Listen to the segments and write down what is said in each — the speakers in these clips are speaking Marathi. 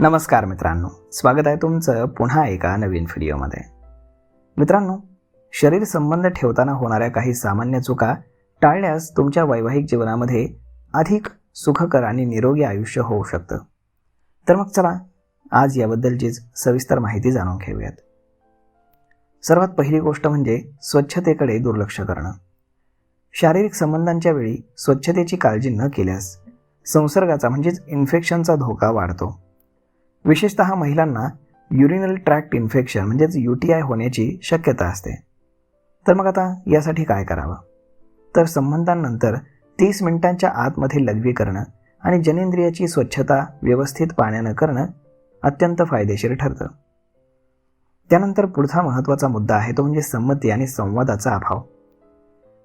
नमस्कार मित्रांनो, स्वागत आहे तुमचं पुन्हा एका नवीन व्हिडिओमध्ये. मित्रांनो, शरीर संबंध ठेवताना होणाऱ्या काही सामान्य चुका टाळल्यास तुमच्या वैवाहिक जीवनामध्ये अधिक सुखकर आणि निरोगी आयुष्य होऊ शकतं. तर मग चला आज याबद्दलचीच सविस्तर माहिती जाणून घेऊयात. सर्वात पहिली गोष्ट म्हणजे स्वच्छतेकडे दुर्लक्ष करणं. शारीरिक संबंधांच्या वेळी स्वच्छतेची काळजी न केल्यास संसर्गाचा म्हणजेच इन्फेक्शनचा धोका वाढतो. विशेषतः महिलांना युरिनल ट्रॅक्ट इन्फेक्शन म्हणजेच UTI होण्याची शक्यता असते. तर मग आता यासाठी काय करावं? तर संबंधांनंतर 30 मिनिटांच्या आतमध्ये लघवी करणं आणि जननेंद्रियाची स्वच्छता व्यवस्थित पाण्यानं करणं अत्यंत फायदेशीर ठरतं. त्यानंतर पुढचा महत्त्वाचा मुद्दा आहे तो म्हणजे संमती आणि संवादाचा अभाव.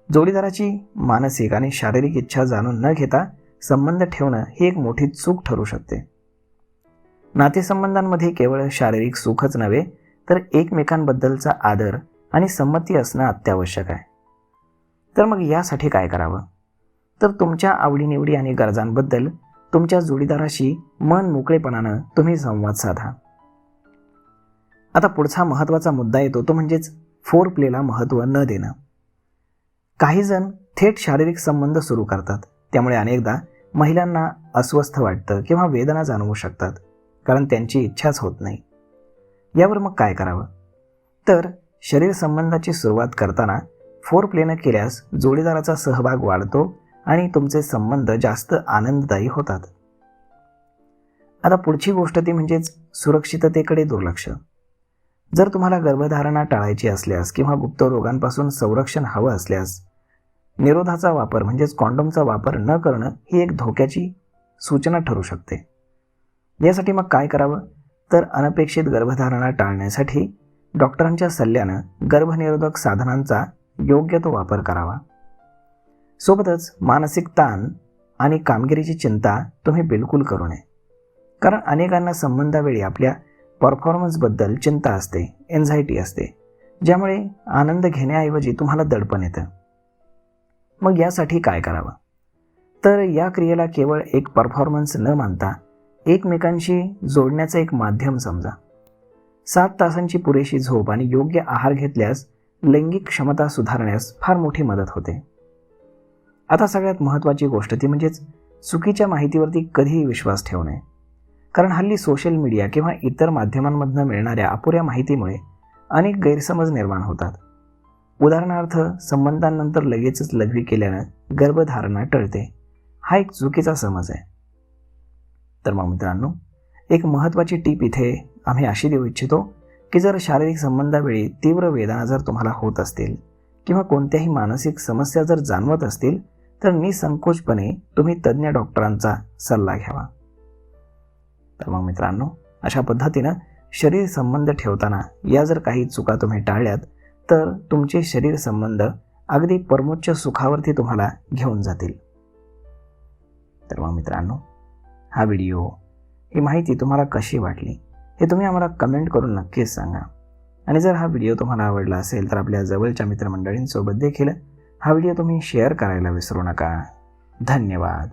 जोडीदाराची मानसिक आणि शारीरिक इच्छा जाणून न घेता संबंध ठेवणं ही एक मोठी चूक ठरू शकते. नातेसंबंधांमध्ये केवळ शारीरिक सुखच नव्हे तर एकमेकांबद्दलचा आदर आणि संमती असणं अत्यावश्यक आहे. तर मग यासाठी काय करावं? तर तुमच्या आवडीनिवडी आणि गरजांबद्दल तुमच्या जोडीदाराशी मन मोकळेपणानं तुम्ही संवाद साधा. आता पुढचा महत्त्वाचा मुद्दा येतो तो म्हणजेच फोर प्लेला महत्त्व न देणं. काही जण थेट शारीरिक संबंध सुरू करतात, त्यामुळे अनेकदा महिलांना अस्वस्थ वाटतं किंवा वेदना जाणवू शकतात, कारण त्यांची इच्छाच होत नाही. यावर मग काय करावं? तर शरीर संबंधाची सुरुवात करताना फोर प्लेनं केल्यास जोडीदाराचा सहभाग वाढतो आणि तुमचे संबंध जास्त आनंददायी होतात. आता पुढची गोष्ट ती म्हणजेच सुरक्षिततेकडे दुर्लक्ष. जर तुम्हाला गर्भधारणा टाळायची असल्यास किंवा गुप्त रोगांपासून संरक्षण हवं असल्यास निरोधाचा वापर म्हणजेच कॉन्डोमचा वापर न करणं ही एक धोक्याची सूचना ठरू शकते. यासाठी मग काय करावं? तर अनपेक्षित गर्भधारणा टाळण्यासाठी डॉक्टरांच्या सल्ल्यानं गर्भनिरोधक साधनांचा योग्य तो वापर करावा. सोबतच मानसिक ताण आणि कामगिरीची चिंता तुम्ही बिलकुल करू नये, कारण अनेकांना संबंधावेळी आपल्या परफॉर्मन्सबद्दल चिंता असते, एन्झायटी असते, ज्यामुळे आनंद घेण्याऐवजी तुम्हाला दडपण येतं. मग यासाठी काय करावं? तर या क्रियेला केवळ एक परफॉर्मन्स न मानता एकमेकांशी जोडण्याचं एक माध्यम समजा. 7 तासांची पुरेशी झोप आणि योग्य आहार घेतल्यास लैंगिक क्षमता सुधारण्यास फार मोठी मदत होते. आता सगळ्यात महत्त्वाची गोष्ट ती म्हणजेच चुकीच्या माहितीवरती कधीही विश्वास ठेवू नये, कारण हल्ली सोशल मीडिया किंवा इतर माध्यमांमधून मिळणाऱ्या अपुऱ्या माहितीमुळे अनेक गैरसमज निर्माण होतात. उदाहरणार्थ, संबंधांनंतर लगेचच लघवी केल्यानं गर्भधारणा टळते, हा एक चुकीचा समज आहे. तर मग मित्रांनो, एक महत्त्वाची टीप इथे आम्ही अशी देऊ इच्छितो की जर शारीरिक संबंधावेळी तीव्र वेदना जर तुम्हाला होत असतील किंवा कोणत्याही मानसिक समस्या जर जाणवत असतील तर निसंकोचपणे तुम्ही तज्ज्ञ डॉक्टरांचा सल्ला घ्यावा. तर मग मित्रांनो, अशा पद्धतीनं शरीर संबंध ठेवताना या जर काही चुका तुम्ही टाळल्यात तर तुमचे शरीर संबंध अगदी परमोच्च सुखावरती तुम्हाला घेऊन जातील. तर मग मित्रांनो, हा व्हिडिओ, ही माहिती तुम्हाला कशी वाटली हे तुम्ही आम्हाला कमेंट करून नक्कीच सांगा. आणि जर हा व्हिडिओ तुम्हाला आवडला असेल तर आपल्या जवळच्या मित्रमंडळींसोबत देखील हा व्हिडिओ तुम्ही शेअर करायला विसरू नका. धन्यवाद.